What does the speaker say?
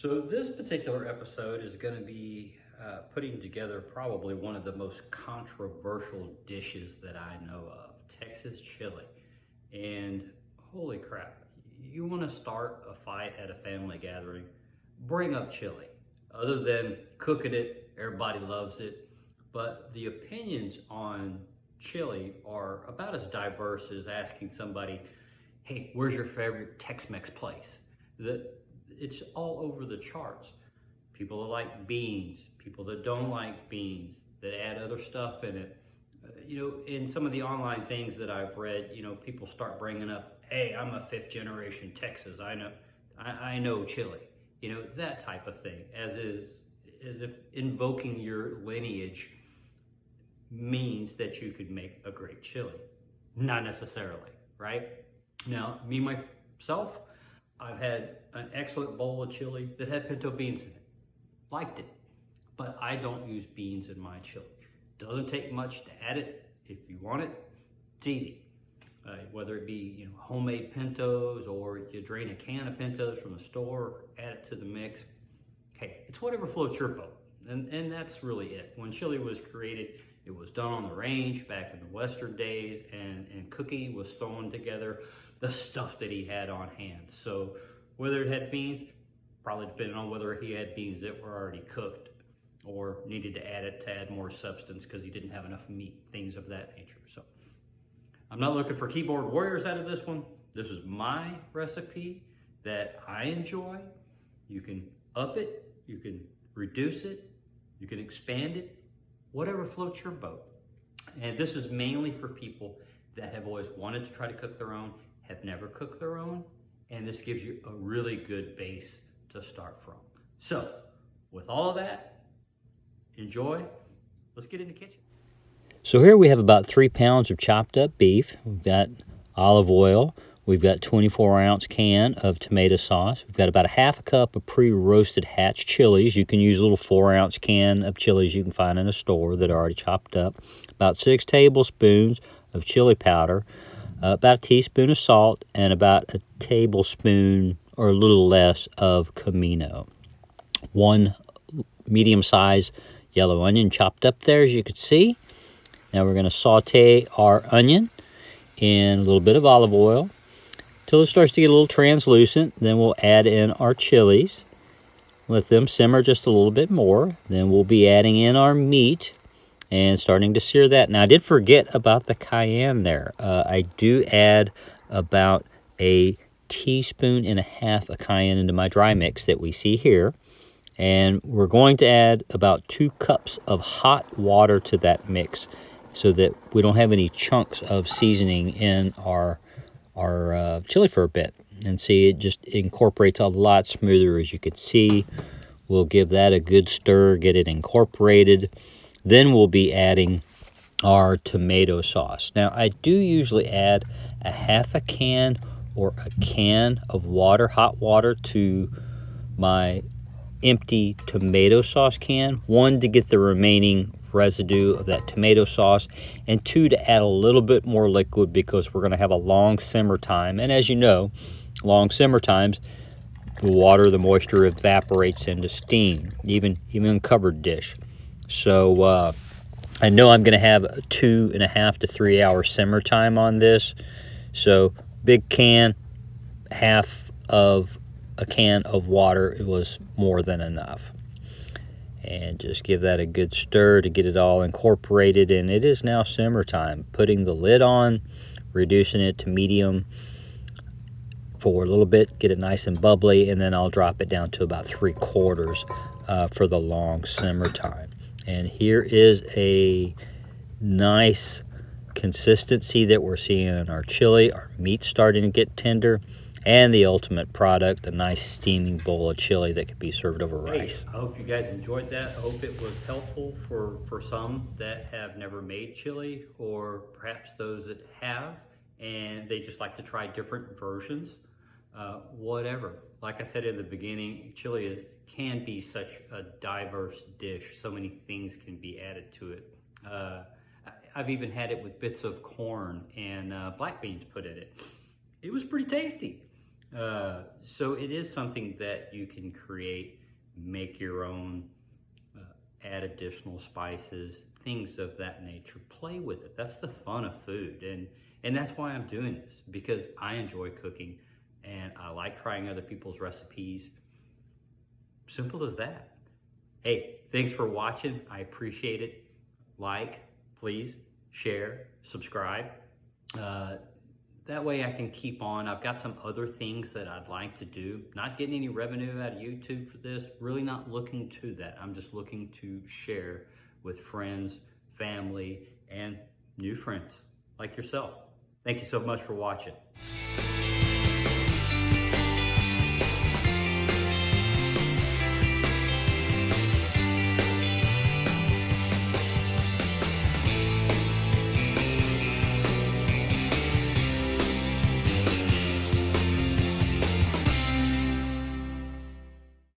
So this particular episode is going to be putting together probably one of the most controversial dishes that I know of, Texas chili. And holy crap, you want to start a fight at a family gathering, bring up chili. Other than cooking it, everybody loves it. But the opinions on chili are about as diverse as asking somebody, hey, where's your favorite Tex-Mex place? It's all over the charts. People that like beans, people that don't like beans, that add other stuff in it. In some of the online things that I've read, people start bringing up, hey, I'm a fifth generation Texas. I know chili. That type of thing, as if invoking your lineage means that you could make a great chili. Not necessarily, right? Now, me myself, I've had an excellent bowl of chili that had pinto beans in it. Liked it. But I don't use beans in my chili. Doesn't take much to add it. If you want it, it's easy. Whether it be homemade pintos, or you drain a can of pintos from the store, add it to the mix. Hey, it's whatever floats your boat. And that's really it. When chili was created, it was done on the range back in the Western days, and Cookie was throwing together the stuff that he had on hand. So whether it had beans, probably depending on whether he had beans that were already cooked or needed to add it to add more substance because he didn't have enough meat, things of that nature. So I'm not looking for keyboard warriors out of this one. This is my recipe that I enjoy. You can up it, you can reduce it, you can expand it, whatever floats your boat. And this is mainly for people that have always wanted to try to cook their own, have never cooked their own, and this gives you a really good base to start from. So, with all of that, enjoy. Let's get in the kitchen. So here we have about 3 pounds of chopped up beef. We've got olive oil. We've got 24-ounce can of tomato sauce. We've got about a half a cup of pre-roasted Hatch chilies. You can use a little 4-ounce can of chilies you can find in a store that are already chopped up. About 6 tablespoons of chili powder. About a teaspoon of salt, and about a tablespoon or a little less of Comino. 1 medium-sized yellow onion chopped up there, as you can see. Now we're going to saute our onion in a little bit of olive oil till it starts to get a little translucent. Then we'll add in our chilies. Let them simmer just a little bit more. Then we'll be adding in our meat and starting to sear that. Now, I did forget about the cayenne there. I do add about a teaspoon and a half of cayenne into my dry mix that we see here. And we're going to add about 2 cups of hot water to that mix so that we don't have any chunks of seasoning in our chili for a bit. And see, it just incorporates a lot smoother, as you can see. We'll give that a good stir, get it incorporated. Then we'll be adding our tomato sauce. Now, I do usually add a half a can or a can of water, hot water, to my empty tomato sauce can. 1, to get the remaining residue of that tomato sauce, and 2, to add a little bit more liquid because we're going to have a long simmer time. And as you know, long simmer times, the water, the moisture evaporates into steam, even in covered dish. So I know I'm going to have a 2.5 to 3 hour simmer time on this. So big can, half of a can of water, it was more than enough. And just give that a good stir to get it all incorporated. And it is now simmer time. Putting the lid on, reducing it to medium for a little bit, get it nice and bubbly, and then I'll drop it down to about 3/4 for the long simmer time. And here is a nice consistency that we're seeing in our chili. Our meat's starting to get tender, and the ultimate product, a nice steaming bowl of chili that could be served over rice. I hope you guys enjoyed that. I hope it was helpful for some that have never made chili, or perhaps those that have and they just like to try different versions. Whatever. Like I said in the beginning, chili can be such a diverse dish. So many things can be added to it. I've even had it with bits of corn and black beans put in it. It was pretty tasty. So it is something that you can create, make your own, add additional spices, things of that nature. Play with it. That's the fun of food, and that's why I'm doing this, because I enjoy cooking and I like trying other people's recipes. Simple as that. Hey, thanks for watching. I appreciate it. Like, please, share, subscribe. That way I can keep on. I've got some other things that I'd like to do. Not getting any revenue out of YouTube for this. Really not looking to that. I'm just looking to share with friends, family, and new friends like yourself. Thank you so much for watching.